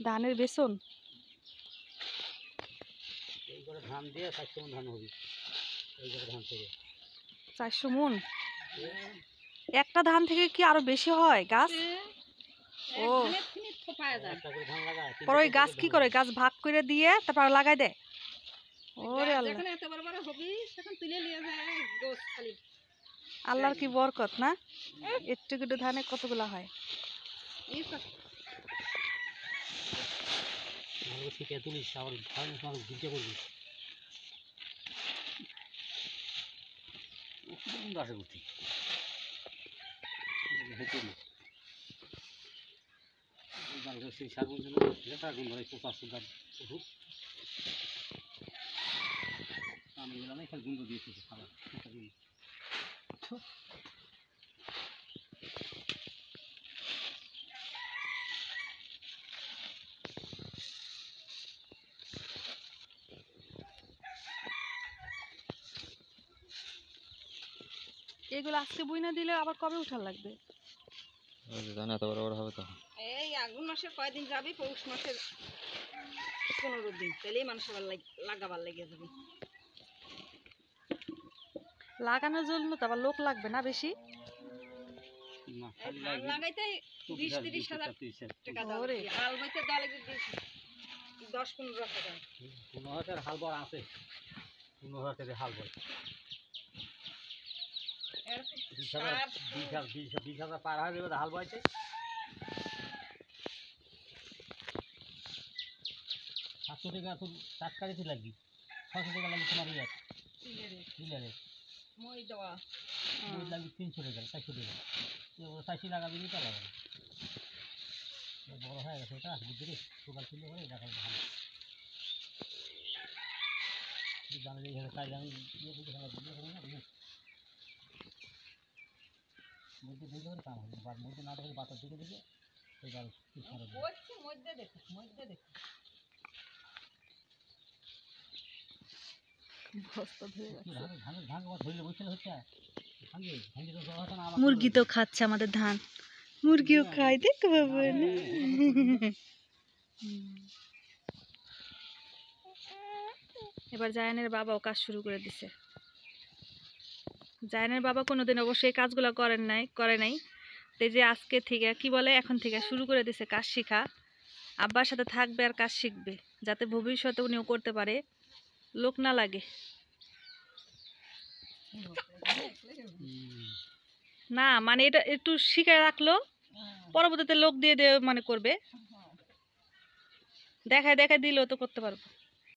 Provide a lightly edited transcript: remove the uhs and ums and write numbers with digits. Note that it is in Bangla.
ধানের বেসন এই করে ধান দিয়ে 400 মণ ধান হবে। এই করে ধান থেকে 400 মণ। একটা ধান থেকে কি আরো বেশি হয় গাছ? ও পরে ওই গাছ কি করে, গাছ ভাগ করে দিয়ে তারপর লাগাই দেয়? ওরে আল্লাহ, আল্লাহর কি বরকত না, একটু একটু ধানে কতগুলা হয়। তুলিস আবার ভিজে করবি আসে করতে সেই শাগুন শাগুন ধরে পোকা সুদার ওষুধ আমি গেলাম এখানে গুঁড়ো দিয়েছি খাবার। এগুলো আজকে বুইনা দিলে আবার কবে উঠার লাগবে? জানা তো বড় বড় হবে তো। এই আগুন মাসের কয়দিন যাবে, পৌষ মাসের 15 দিন, তাহলেই মানুষ আবার লাগাবার লেগে যাবে। লাগানোর জন্য তো আবার লোক লাগবে না বেশি? লাগাইতে 20-30 হাজার টাকা দাও, হাল বাইতে দাও লাগে 10-15 হাজার। 15,000 হাল বড় আছে, 15,000 হাল বড় 20,000 পার হয়ে যাবে হাল বইতে। 700 টাকা তো টাটকারিতে লাগবে, 600 টাকা লাগবে তোমার ইয়ে ডিলারে মই দেওয়া, মই লাগবে 300 টাকা 400 টাকা। এবার 400 লাগাবি নি পারবে না, বড় হয়ে গেছে ওটা বুঝলি, সকাল ছিল করে দেখা ভালো জানা যায়। এখানে কাজ আমি ইয়ে দিতে হবে না, মধ্যে দিকে করে কাম হবে, আর মধ্যে না দেখলে বাতাস দিকে দিকে এবার কি করবে বলছি মধ্যে দেখো, মধ্যে দেখো মুরগি তো খাচ্ছে আমাদের ধান, মুরগিও খায়, দেখতে পাবো না। এবার জায়ানের বাবাও কাজ শুরু করে দিছে। জায়ানের বাবা কোনোদিন অবশ্যই কাজগুলো করে নাই, এই যে আজকে থেকে কি বলে, এখন থেকে শুরু করে দিছে কাজ শিখা। আব্বার সাথে থাকবে আর কাজ শিখবে, যাতে ভবিষ্যতে উনিও করতে পারে, লোক না লাগে। না মানে এটা একটু শিখায় রাখলো, পরবর্তীতে লোক দিয়ে মানে করবে, দেখায় দিলেও তো করতে পারবো।